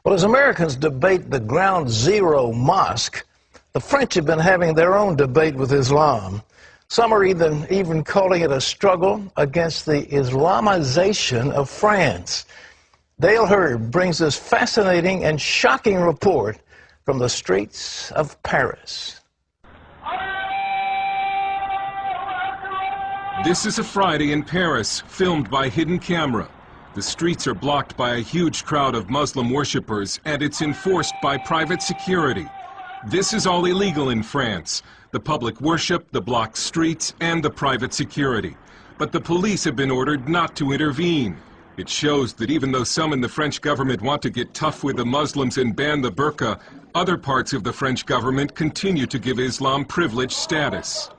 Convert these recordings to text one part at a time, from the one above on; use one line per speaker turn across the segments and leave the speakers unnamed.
Well, as Americans debate the Ground Zero Mosque, the French have been having their own debate with Islam. Some are even calling it a struggle against the Islamization of France. Dale Hurd brings us fascinating and shocking report from the streets of Paris.
This is a Friday in Paris, filmed by hidden camera. The streets are blocked by a huge crowd of Muslim worshippers, and it's enforced by private security. This is all illegal in France: the public worship, the blocked streets, and the private security. But the police have been ordered not to intervene. It shows that even though some in the French government want to get tough with the Muslims and ban the burqa, other parts of the French government continue to give Islam privileged status.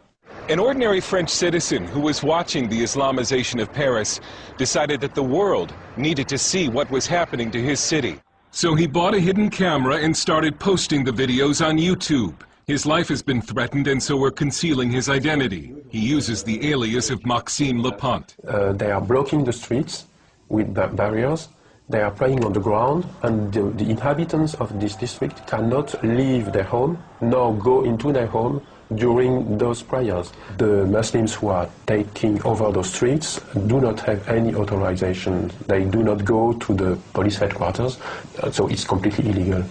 An ordinary French citizen who was watching the Islamization of Paris decided that the world needed to see what was happening to his city. So he bought a hidden camera and started posting the videos on YouTube. His life has been threatened, and so we're concealing his identity. He uses the alias of Maxime Lepont.
They are blocking the streets with barriers. They are praying on the ground, and the inhabitants of this district cannot leave their home nor go into their home during those prayers. The Muslims who are taking over those streets do not have any authorization. They do not go to the police headquarters, so it's completely illegal.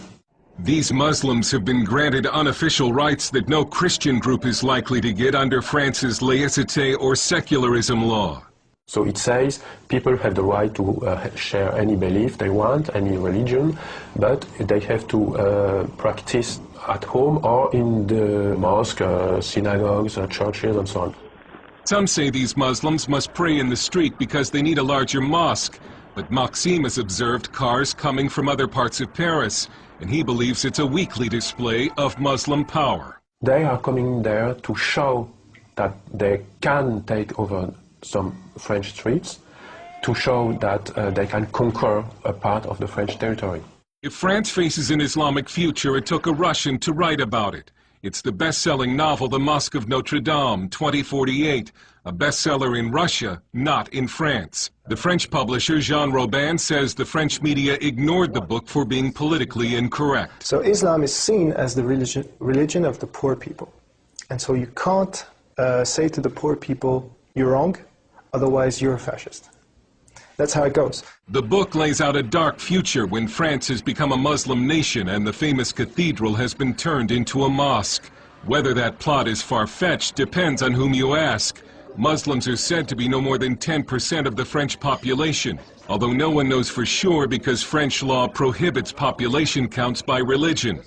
These Muslims have been granted unofficial rights that no Christian group is likely to get under France's laïcité or secularism law.
So it says people have the right to share any belief they want, any religion, but they have to practice at home or in the mosque, synagogues, churches, and so on.
Some say these Muslims must pray in the street because they need a larger mosque. But Maxime has observed cars coming from other parts of Paris, and he believes it's a weekly display of Muslim power.
They are coming there to show that they can take over some French streets, to show that they can conquer a part of the French territory.
If France faces an Islamic future, it took a Russian to write about it. It's the best-selling novel, The Mosque of Notre Dame, 2048, a bestseller in Russia, not in France. The French publisher, Jean Robin, says the French media ignored the book for being politically incorrect.
So Islam is seen as the religion of the poor people. And so you can't say to the poor people, you're wrong, otherwise you're a fascist. That's how it goes.
The book lays out a dark future when France has become a Muslim nation and the famous cathedral has been turned into a mosque. Whether that plot is far-fetched depends on whom you ask. Muslims are said to be no more than 10% of the French population, although no one knows for sure because French law prohibits population counts by religion.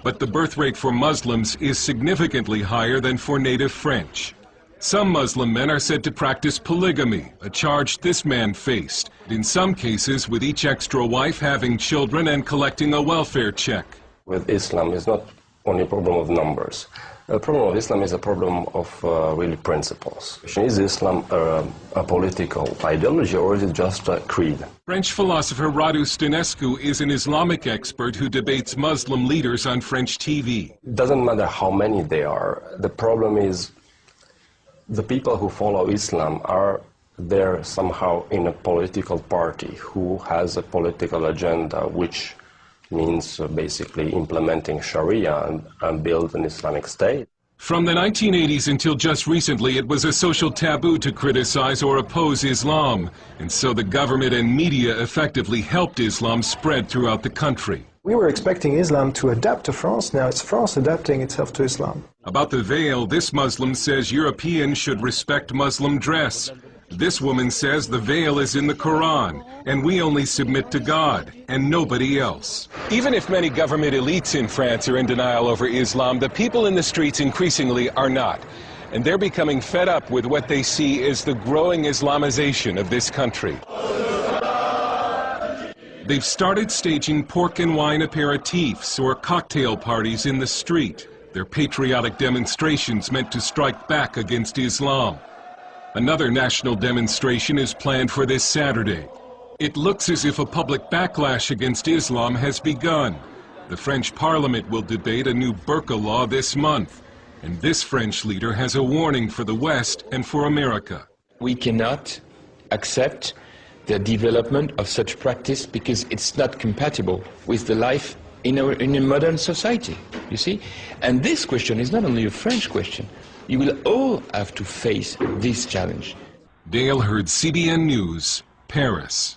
But the birth rate for Muslims is significantly higher than for native French. Some Muslim men are said to practice polygamy, a charge this man faced, in some cases with each extra wife having children and collecting a welfare check.
With Islam, it's not only a problem of numbers. The problem of Islam is a problem of really principles. Is Islam a political ideology, or is it just a creed?
French philosopher Radu Stănescu is an Islamic expert who debates Muslim leaders on French TV.
It doesn't matter how many they are. The problem is the people who follow Islam are there somehow in a political party who has a political agenda, which means basically implementing Sharia and build an Islamic state.
From the 1980s until just recently, it was a social taboo to criticize or oppose Islam, and so the government and media effectively helped Islam spread throughout the country.
We were expecting Islam to adapt to France. Now it's France adapting itself to Islam.
About the veil, this Muslim says Europeans should respect Muslim dress. This woman says the veil is in the Quran, and we only submit to God, and nobody else. Even if many government elites in France are in denial over Islam, the people in the streets increasingly are not. And they're becoming fed up with what they see as the growing Islamization of this country. They've started staging pork and wine aperitifs or cocktail parties in the street. They're patriotic demonstrations meant to strike back against Islam. Another national demonstration is planned for this Saturday. It looks as if a public backlash against Islam has begun. The French Parliament will debate a new burqa law this month. And this French leader has a warning for the West and for America.
We cannot accept the development of such practice because it's not compatible with the life in a modern society, you see? And this question is not only a French question. You will all have to face this challenge.
Dale Hurd, CBN News, Paris.